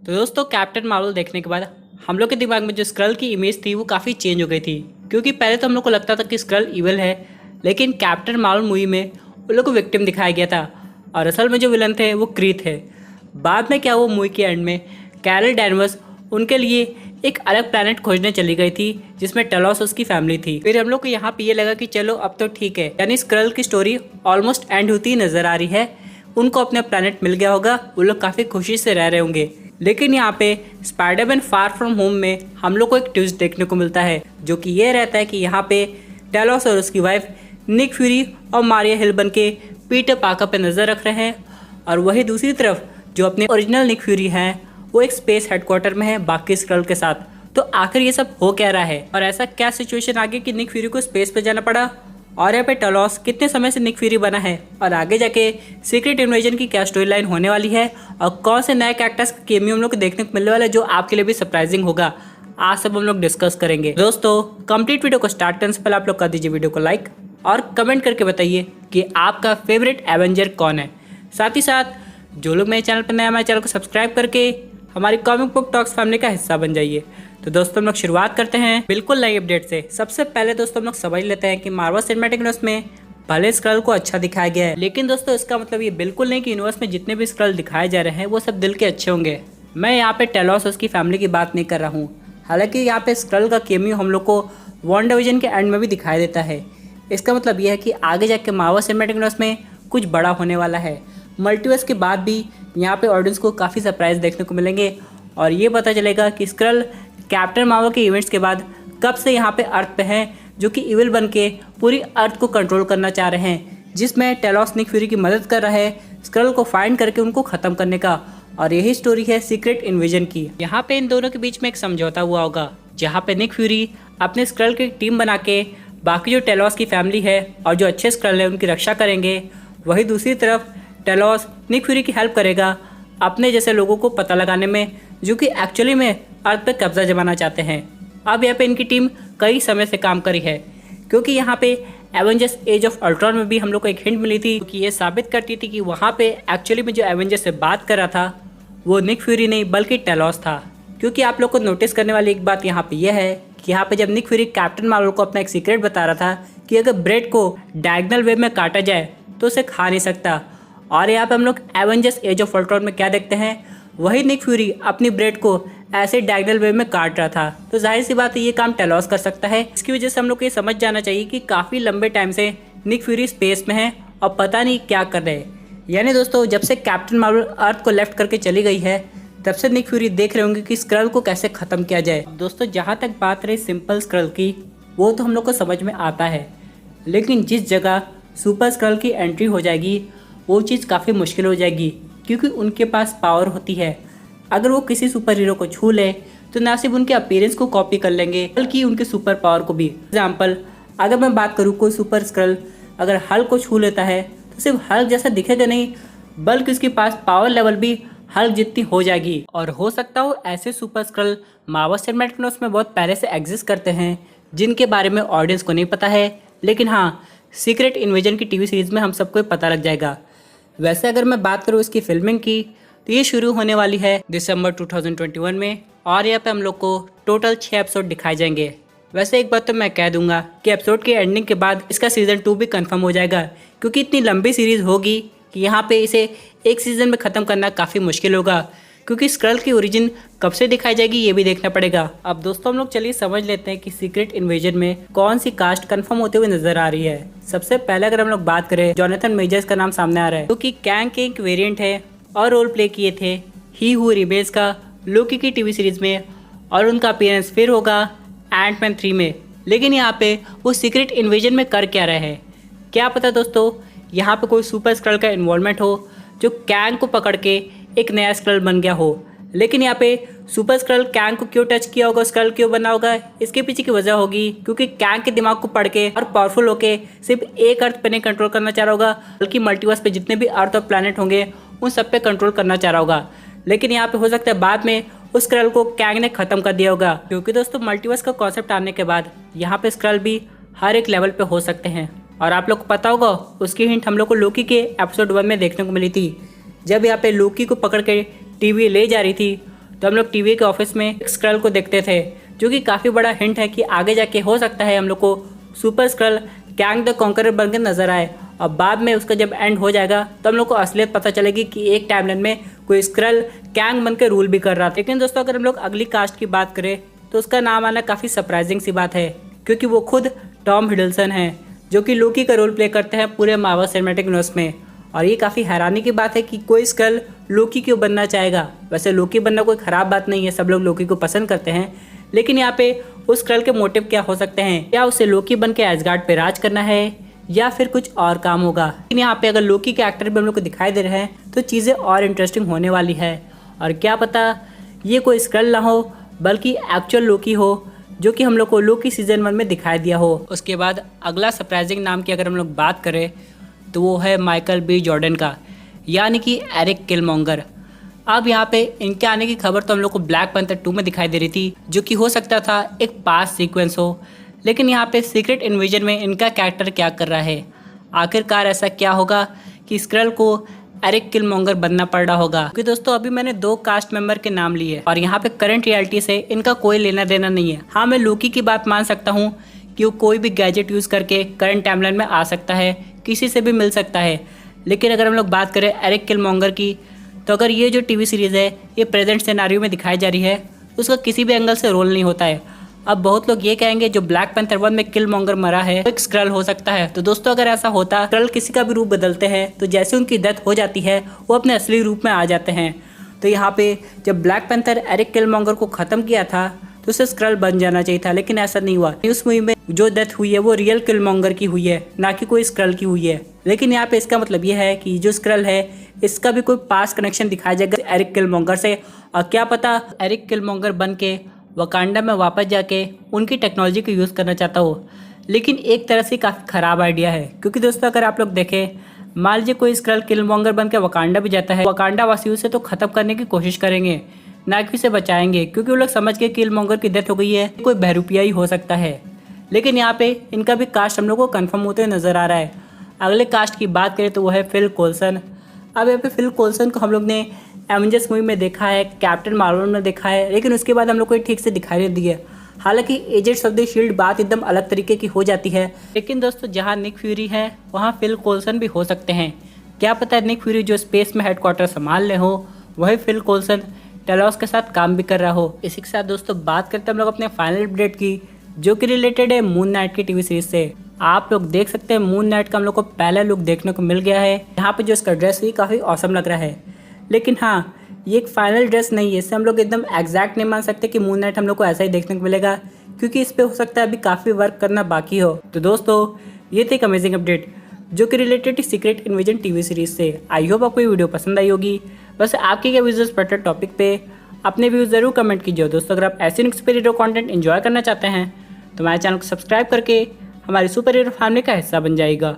तो दोस्तों captain Marvel देखने के बाद हम लोग के दिमाग में जो स्क्रल की इमेज थी वो काफ़ी चेंज हो गई थी। क्योंकि पहले तो हम लोग को लगता था कि स्क्रल इविल है, लेकिन कैप्टन मार्वल मूवी में उन लोग को विक्टिम दिखाया गया था और असल में जो विलन थे वो क्री थे। बाद में क्या वो मूवी के एंड में कैरल डैनवर्स उनके लिए एक अलग प्लैनेट खोजने चली गई थी जिसमें टेलोस उसकी फैमिली थी। फिर हम लोग को यहाँ पे ये लगा कि चलो अब तो ठीक है, यानी स्क्रल की स्टोरी ऑलमोस्ट एंड होती ही नजर आ रही है। उनको अपना प्लैनेट मिल गया होगा, वो लोग काफ़ी खुशी से रह रहे होंगे। लेकिन यहाँ पे स्पाइडरमैन फार फ्रॉम होम में हम लोग को एक ट्विस्ट देखने को मिलता है, जो कि ये रहता है कि यहाँ पे टेलोस और उसकी वाइफ निक फ्यूरी और मारिया हिल बन के पीटर पार्कर पे नज़र रख रहे हैं। और वही दूसरी तरफ जो अपने ओरिजिनल निक फ्यूरी हैं वो एक स्पेस हेडक्वार्टर में है बाकी स्क्रल के साथ। तो आखिर ये सब हो क्या रहा है और ऐसा क्या सिचुएशन आ गई कि निक फ्यूरी को स्पेस पे जाना पड़ा, और यहाँ पे टेलोस कितने समय से निक फ्यूरी बना है, और आगे जाके सीक्रेट इन्वेजन की क्या स्टोरी लाइन होने वाली है, और कौन से नए कैरेक्टर्स का केमियो हम लोग को देखने को मिलने वाला है जो आपके लिए भी सरप्राइजिंग होगा। आज सब हम लोग डिस्कस करेंगे। दोस्तों कंप्लीट वीडियो को स्टार्ट करने से पहले आप लोग कर दीजिए वीडियो को लाइक और कमेंट करके बताइए कि आपका फेवरेट एवेंजर कौन है। साथ ही साथ जो लोग मेरे चैनल पर नए, हमारे चैनल को सब्सक्राइब करके हमारी कॉमिक बुक टॉक्स फैमिली का हिस्सा बन जाइए। तो दोस्तों हम लोग शुरुआत करते हैं बिल्कुल नई अपडेट से। सबसे पहले दोस्तों हम लोग समझ लेते हैं कि मार्वल सिनेमैटिक यूनिवर्स में भले स्क्रल को अच्छा दिखाया गया है, लेकिन दोस्तों इसका मतलब ये बिल्कुल नहीं कि यूनिवर्स में जितने भी स्क्रल दिखाए जा रहे हैं वो सब दिल के अच्छे होंगे। मैं यहाँ पे टेलोस उसकी फैमिली की बात नहीं कर रहा हूँ। हालांकि यहाँ पे स्क्रल का केमियो हम लोग को WandaVision के एंड में भी दिखाई देता है। इसका मतलब यह है कि आगे जाके मार्वल सिनेमैटिक यूनिवर्स में कुछ बड़ा होने वाला है। मल्टीवर्स के बाद भी यहाँ पे ऑडियंस को काफ़ी सरप्राइज देखने को मिलेंगे और ये पता चलेगा कि स्क्रल कैप्टन मार्वल के इवेंट्स के बाद कब से यहाँ पे अर्थ पे हैं, जो कि इविल बन के पूरी अर्थ को कंट्रोल करना चाह रहे हैं, जिसमें टेलोस निक फ्यूरी की मदद कर रहा है स्क्रल को फाइंड करके उनको ख़त्म करने का। और यही स्टोरी है सीक्रेट इन्वेजन की। यहाँ पे इन दोनों के बीच में एक समझौता हुआ होगा, जहाँ पे निक फ्यूरी अपने स्क्रल की टीम बना के बाकी जो टेलोस की फैमिली है और जो अच्छे स्क्रल है उनकी रक्षा करेंगे। वही दूसरी तरफ टेलोस निक फ्यूरी की हेल्प करेगा अपने जैसे लोगों को पता लगाने में, जो कि एक्चुअली में अर्थ पे कब्जा जमाना चाहते हैं। अब यहाँ पे इनकी टीम कई समय से काम करी है, क्योंकि यहाँ पे एवेंजर्स एज ऑफ अल्ट्रॉन में भी हम लोग को एक हिंट मिली थी कि ये साबित करती थी कि वहाँ पे एक्चुअली में जो एवेंजर्स से बात कर रहा था वो निक फ्यूरी नहीं बल्कि टेलोस था। क्योंकि आप लोग को नोटिस करने वाली एक बात यहाँ पे यह है कि यहाँ पे जब निक फ्यूरी कैप्टन मार्वल को अपना एक सीक्रेट बता रहा था कि अगर ब्रेड को डायगोनल वे में काटा जाए तो उसे खा नहीं सकता, और यहाँ पे हम लोग एवेंजर्स एज ऑफ अल्ट्रॉन में क्या देखते हैं, वही निक फ्यूरी अपनी ब्रेड को ऐसे डायगोनल वे में काट रहा था। तो जाहिर सी बात है ये काम टेलोस कर सकता है। इसकी वजह से हम लोग को ये समझ जाना चाहिए कि काफ़ी लंबे टाइम से निक फ्यूरी स्पेस में है और पता नहीं क्या कर रहे हैं। यानी दोस्तों जब से कैप्टन मार्वल अर्थ को लेफ्ट करके चली गई है तब से निक फ्यूरी देख रहे होंगे कि स्क्रल को कैसे ख़त्म किया जाए। दोस्तों जहाँ तक बात रही सिंपल स्क्रल की, वो तो हम लोग को समझ में आता है, लेकिन जिस जगह सुपर स्क्रल की एंट्री हो जाएगी वो चीज़ काफ़ी मुश्किल हो जाएगी, क्योंकि उनके पास पावर होती है। अगर वो किसी सुपर हीरो को छू ले तो ना सिर्फ उनके अपीयरेंस को कॉपी कर लेंगे बल्कि उनके सुपर पावर को भी। एग्जाम्पल अगर मैं बात करूँ, कोई सुपर स्क्रल अगर हल्क को छू लेता है तो सिर्फ हल्क जैसा दिखेगा नहीं, बल्कि उसके पास पावर लेवल भी हल्क जितनी हो जाएगी। और हो सकता हो ऐसे super Skrull Marvel cinematic universe में बहुत पहले से एग्जिस्ट करते हैं, जिनके बारे में ऑडियंस को नहीं पता है, लेकिन हाँ सीक्रेट इन्वेजन की टीवी सीरीज़ में हम सबको पता लग जाएगा। वैसे अगर मैं बात करूँ इसकी फिल्मिंग की, तो ये शुरू होने वाली है दिसंबर 2021 में, और यहाँ पे हम लोग को टोटल 6 एपिसोड दिखाए जाएंगे। वैसे एक बात तो मैं कह दूंगा कि एपिसोड के एंडिंग के बाद इसका सीज़न 2 भी कंफर्म हो जाएगा, क्योंकि इतनी लंबी सीरीज़ होगी कि यहाँ पे इसे एक सीज़न में ख़त्म करना काफ़ी मुश्किल होगा, क्योंकि स्क्रल की ओरिजिन कब से दिखाई जाएगी ये भी देखना पड़ेगा। अब दोस्तों हम लोग चलिए समझ लेते हैं कि सीक्रेट इन्वेजन में कौन सी कास्ट कंफर्म होते हुए नजर आ रही है। सबसे पहले अगर हम लोग बात करें, जोनाथन मेजर्स का नाम सामने आ रहा है, क्योंकि कैंग के एक वेरिएंट है और रोल प्ले किए थे ही हू रिमेन्स का लोकी की टीवी सीरीज में, और उनका अपीयरेंस फिर होगा एंटमैन 3 में। लेकिन यहाँ पे वो सीक्रेट इन्वेजन में कर क्या रहे हैं, क्या पता दोस्तों यहाँ पे कोई सुपर स्क्रल का इन्वॉल्वमेंट हो जो कैंग को पकड़ के एक नया स्क्रल बन गया हो। लेकिन यहाँ पे सुपर स्क्रल कैंग को क्यों टच किया होगा, स्क्रल क्यों बना होगा, इसके पीछे की वजह होगी क्योंकि कैंग के दिमाग को पढ़ के और पावरफुल होके सिर्फ एक अर्थ पे नहीं कंट्रोल करना चाह रहा होगा, बल्कि मल्टीवर्स पे जितने भी अर्थ और प्लैनेट होंगे उन सब पे कंट्रोल करना चाह रहा होगा। लेकिन यहाँ पे हो सकता है बाद में उस स्क्रल को कैंग ने ख़त्म कर दिया होगा, क्योंकि दोस्तों मल्टीवर्स का कॉन्सेप्ट आने के बाद यहाँ पे स्क्रल भी हर एक लेवल पे हो सकते हैं। और आप लोग को पता होगा उसकी हिंट हम लोग को लोकी के एपिसोड 1 में देखने को मिली थी, जब यहाँ पे लोकी को पकड़ के टीवी ले जा रही थी तो हम लोग टीवी के ऑफिस में एक स्क्रल को देखते थे, जो कि काफ़ी बड़ा हिंट है कि आगे जाके हो सकता है हम लोग को super Skrull Kang the conqueror बनकर नजर आए। और बाद में उसका जब एंड हो जाएगा तो हम लोग को असलियत पता चलेगी कि एक टाइमलाइन में कोई स्क्रल कैंग बनकर रूल भी कर रहा था। लेकिन दोस्तों अगर हम लोग अगली कास्ट की बात करें तो उसका नाम आना काफ़ी सरप्राइजिंग सी बात है, क्योंकि वो खुद टॉम हिडलसन हैं, जो कि लोकी का रोल प्ले करते हैं पूरे मार्वल सिनेमैटिक यूनिवर्स में। और ये काफ़ी हैरानी की बात है कि कोई स्क्रल लोकी क्यों बनना चाहेगा। वैसे लोकी बनना कोई ख़राब बात नहीं है, सब लोग लोकी को पसंद करते हैं, लेकिन यहाँ पे उस स्क्रल के मोटिव क्या हो सकते हैं? क्या उसे लोकी बन के एसगार्ड पे राज करना है या फिर कुछ और काम होगा? लेकिन यहाँ पे अगर लोकी के एक्टर भी हम लोग को दिखाई दे रहे हैं तो चीज़ें और इंटरेस्टिंग होने वाली है। और क्या पता ये कोई स्क्रल ना हो बल्कि एक्चुअल लोकी हो, जो कि हम लोग को लोकी सीजन 1 में दिखाई दिया हो। उसके बाद अगला सरप्राइजिंग नाम की अगर हम लोग बात करें तो वो है माइकल बी जॉर्डन का, यानी कि एरिक किलमॉन्गर। अब यहाँ पे इनके आने की खबर तो हम लोग को ब्लैक पैंथर 2 में दिखाई दे रही थी, जो कि हो सकता था एक पास सीक्वेंस हो। लेकिन यहाँ पे सीक्रेट इन्विजन में इनका कैरेक्टर क्या कर रहा है? आखिरकार ऐसा क्या होगा कि स्क्रल को एरिक किलमॉन्गर बनना पड़ रहा होगा? क्योंकि दोस्तों अभी मैंने 2 कास्ट मेंबर के नाम लिए और यहाँ पे करंट रियलिटी से इनका कोई लेना देना नहीं है। हाँ, मैं लोकी की बात मान सकता हूँ कि वो कोई भी गैजेट यूज़ करके करंट टाइमलाइन में आ सकता है, किसी से भी मिल सकता है। लेकिन अगर हम लोग बात करें एरिक किलमॉन्गर की, तो अगर ये जो टीवी सीरीज़ है ये प्रेजेंट सिनेरियो में दिखाई जा रही है, उसका किसी भी एंगल से रोल नहीं होता है। अब बहुत लोग ये कहेंगे जो ब्लैक पैंथर 1 में किलमॉन्गर मरा है वो एक स्क्रल हो सकता है। तो दोस्तों अगर ऐसा होता, स्क्रल किसी का भी रूप बदलते हैं तो जैसे उनकी डेथ हो जाती है वो अपने असली रूप में आ जाते हैं। तो यहाँ पे जब ब्लैक पैंथर एरिक किलमॉन्गर को ख़त्म किया था तो उसे स्क्रल बन जाना चाहिए था, लेकिन ऐसा नहीं हुआ। उस मूवी में जो डेथ हुई है वो रियल किलमॉन्गर की हुई है, ना कि कोई स्क्रल की हुई है। लेकिन यहाँ पे इसका मतलब ये है कि जो स्क्रल है इसका भी कोई पास कनेक्शन दिखाया जाएगा एरिक किलमॉन्गर से। और क्या पता एरिक किलमॉन्गर बन के वकांडा में वापस जाके उनकी टेक्नोलॉजी को यूज़ करना चाहता हो। लेकिन एक तरह से काफ़ी ख़राब आइडिया है, क्योंकि दोस्तों अगर आप लोग देखें, मान लीजिए कोई स्क्रल किलमॉन्गर बन के वकांडा भी जाता है, वकांडा वासियों से तो ख़त्म करने की कोशिश करेंगे, ना कि उसे बचाएंगे, क्योंकि वो लोग समझ के किलमॉन्गर की डेथ हो गई है, कोई बहरूपिया ही हो सकता है। लेकिन यहाँ पे इनका भी कास्ट हम लोग को कन्फर्म होते हुए नज़र आ रहा है। अगले कास्ट की बात करें तो वो है फिल कोल्सन। अब यहाँ पे फिल कोल्सन को हम लोग ने एवेंजर्स मूवी में देखा है, कैप्टन मार्वल में देखा है, लेकिन उसके बाद हम लोग को ठीक से दिखाई नहीं दी है। हालांकि एजेंट्स ऑफ द शील्ड बात एकदम अलग तरीके की हो जाती है, लेकिन दोस्तों जहाँ निक फ्यूरी है वहाँ फिल कोल्सन भी हो सकते हैं। क्या पता है निक फ्यूरी जो स्पेस में हेडक्वार्टर संभाल रहे हो वही फिल कोल्सन टेलोस के साथ काम भी कर रहा हो। इसी के साथ दोस्तों बात करते हैं हम लोग अपने फाइनल अपडेट की, जो कि रिलेटेड है मून नाइट की टीवी सीरीज से। आप लोग देख सकते हैं मून नाइट का हम लोग को पहला लुक देखने को मिल गया है। यहाँ पे जो इसका ड्रेस है काफ़ी औसम लग रहा है, लेकिन हाँ ये एक फाइनल ड्रेस नहीं है, इससे हम लोग एकदम एग्जैक्ट नहीं मान सकते कि मून नाइट हम लोग को ऐसा ही देखने को मिलेगा, क्योंकि इस पे हो सकता है अभी काफ़ी वर्क करना बाकी हो। तो दोस्तों ये थी एक अमेजिंग अपडेट जो कि related secret invasion TV series से। आई होप आपको ये वीडियो पसंद आई होगी। वैसे आपके क्या व्यूज़ पर टॉपिक पे अपने व्यूज़ ज़रूर कमेंट कीजिए। दोस्तों अगर आप ऐसे सुपर हीरो कॉन्टेंट इन्जॉय करना चाहते हैं तो हमारे चैनल को सब्सक्राइब करके हमारी सुपर हीरो फैमिली का हिस्सा बन जाएगा।